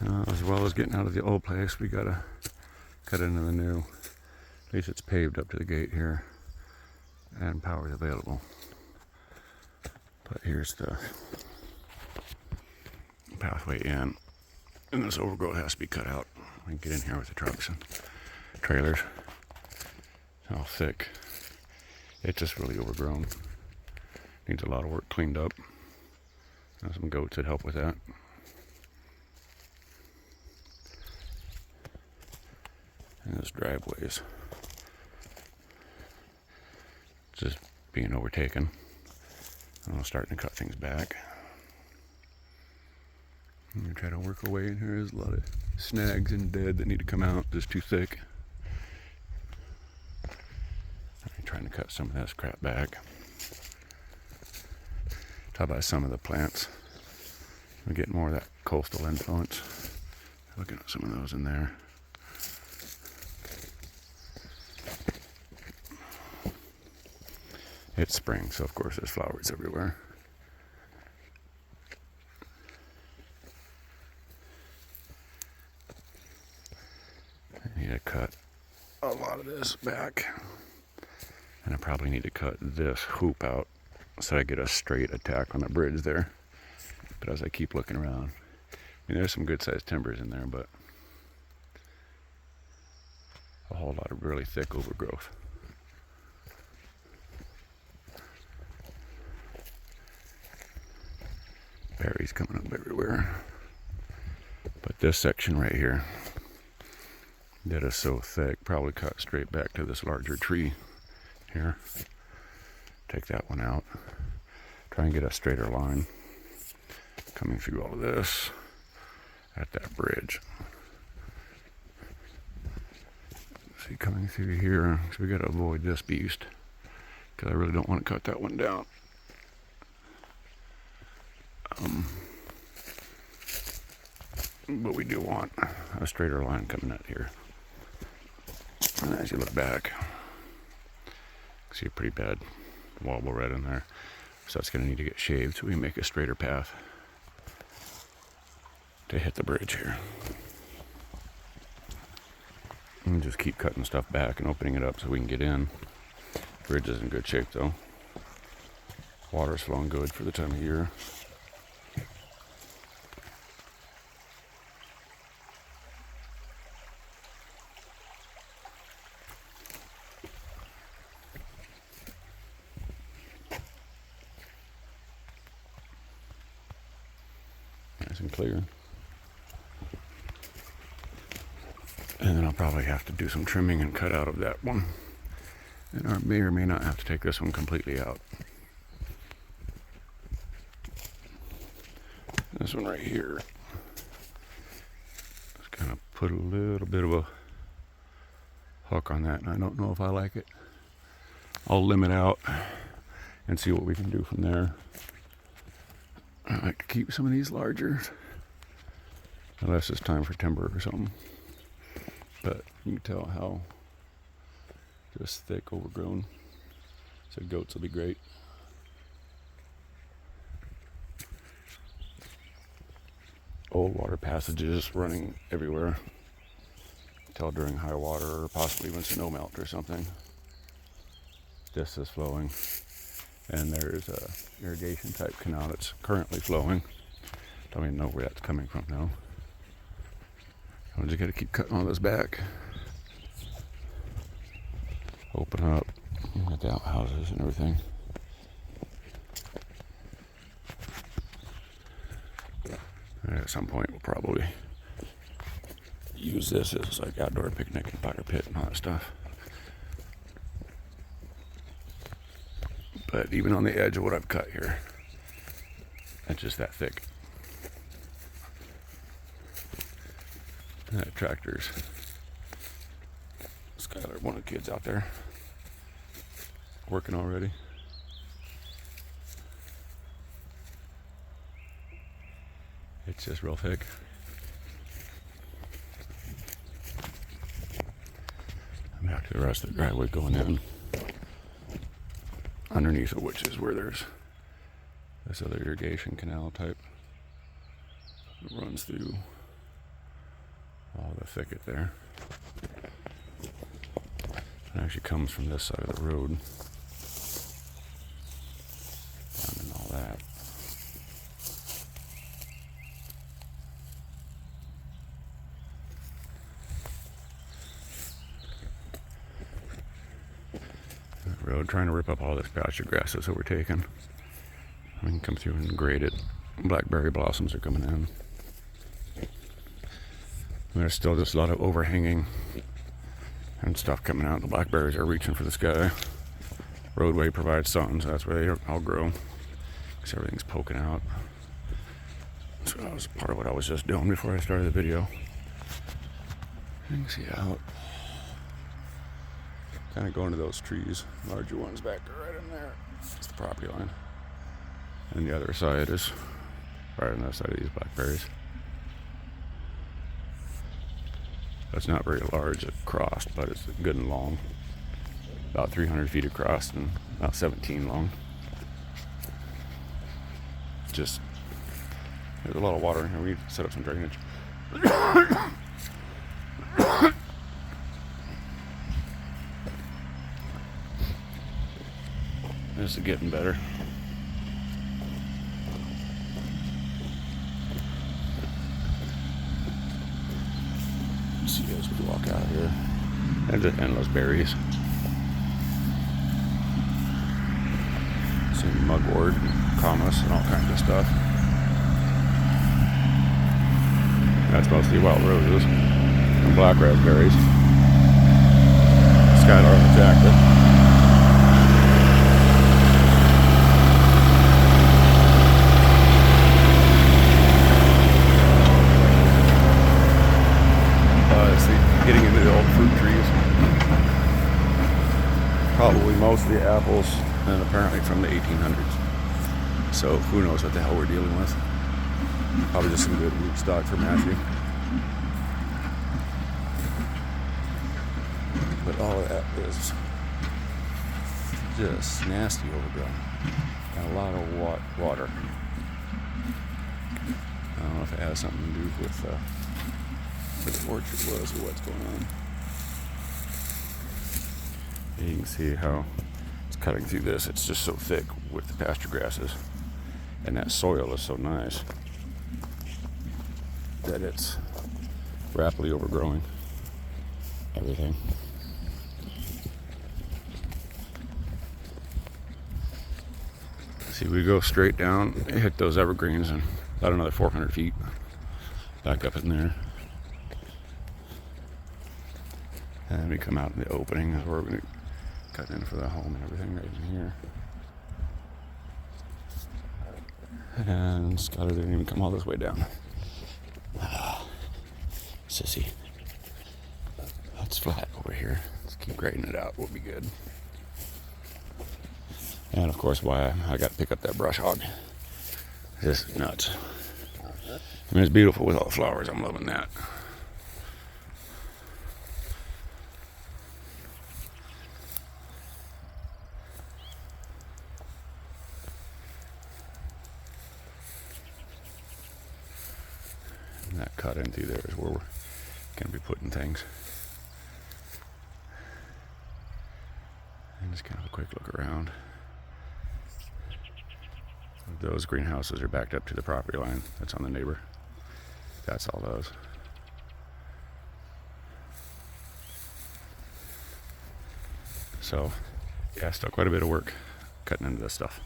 As well as getting out of the old place, we gotta cut into the new. At least it's paved up to the gate here, and power is available. But here's the pathway in, and this overgrowth has to be cut out. We can get in here with the trucks and trailers. It's all thick. It's just really overgrown. Needs a lot of work cleaned up. There's some goats that help with that. And this driveway's just being overtaken. I'm starting to cut things back. I'm gonna try to work our way in here. There's a lot of snags and dead that need to come out. Just too thick. I'm trying to cut some of this crap back. Talk about some of the plants. We're getting more of that coastal influence. Looking at some of those in there. It's spring, so of course there's flowers everywhere. I need to cut a lot of this back. And I probably need to cut this hoop out so I get a straight attack on the bridge there. But as I keep looking around, I mean, there's some good sized timbers in there, but a whole lot of really thick overgrowth. Berries coming up everywhere. But this section right here, that is so thick, probably cut straight back to this larger tree here. Take that one out. Try and get a straighter line coming through all of this at that bridge. See, coming through here, so we got to avoid this beast because I really don't want to cut that one down. But we do want a straighter line coming out here. And as you look back, see a pretty bad wobble red in there. So that's going to need to get shaved so we can make a straighter path to hit the bridge here. And just keep cutting stuff back and opening it up so we can get in. Bridge is in good shape though. Water's flowing good for the time of year. Nice and clear. And then I'll probably have to do some trimming and cut out of that one. And I may or may not have to take this one completely out. This one right here. Just kind of put a little bit of a hook on that, and I don't know if I like it. I'll limit out and see what we can do from there. I like to keep some of these larger, unless it's time for timber or something. But you can tell how just thick, overgrown. So goats will be great. Old water passages running everywhere. Until during high water or possibly when snow melt or something. This is flowing. And there's a irrigation type canal that's currently flowing. Don't even know where that's coming from now. I just got to keep cutting all this back. Open up. Got the outhouses and everything. And at some point we'll probably use this as like outdoor picnic and fire pit and all that stuff. But even on the edge of what I've cut here, it's just that thick. Tractors. Skylar, one of the kids out there, working already. It's just real thick. I'm back to the rest of the driveway going in. Underneath of which is where there's this other irrigation canal type that runs through. all the thicket there. It actually comes from this side of the road. Down and all that. The road trying to rip up all this pasture grass that's overtaken. We can come through and grade it. Blackberry blossoms are coming in. There's still just a lot of overhanging and stuff coming out. The blackberries are reaching for the sky. Roadway provides sun, so that's where they all grow. Because everything's poking out. So that was part of what I was just doing before I started the video. You can see out. Kind of going to those trees. Larger ones back there, right in there. It's the property line. And the other side is right on the side of these blackberries. It's not very large across, but it's good and long. About 300 feet across and about 17 long. Just, there's a lot of water in here. We need to set up some drainage. This is getting better. See as we walk out here. And just endless berries. Some mugwort, and commas, and all kinds of stuff. That's mostly wild roses and black raspberries. Skylar on the jacket. Getting into the old fruit trees. Probably mostly apples, and apparently from the 1800s. So who knows what the hell we're dealing with. Probably just some good root stock for Matthew. But all of that is just nasty overgrown. And a lot of water. I don't know if it has something to do with where the orchard was or what's going on. You can see how it's cutting through this. It's just so thick with the pasture grasses. And that soil is so nice that it's rapidly overgrowing everything. See, we go straight down, hit those evergreens, and about another 400 feet back up in there. And we come out in the opening. That's where we're going to cut in for the home and everything right in here. And Skylar didn't even come all this way down. Sissy. It's flat over here. Let's keep grading it out. We'll be good. And of course, why I got to pick up that brush hog. This is nuts. I mean, it's beautiful with all the flowers. I'm loving that. And that cut in through there is where we're going to be putting things. And just kind of a quick look around. Those greenhouses are backed up to the property line that's on the neighbor. That's all those. So, yeah, still quite a bit of work cutting into this stuff.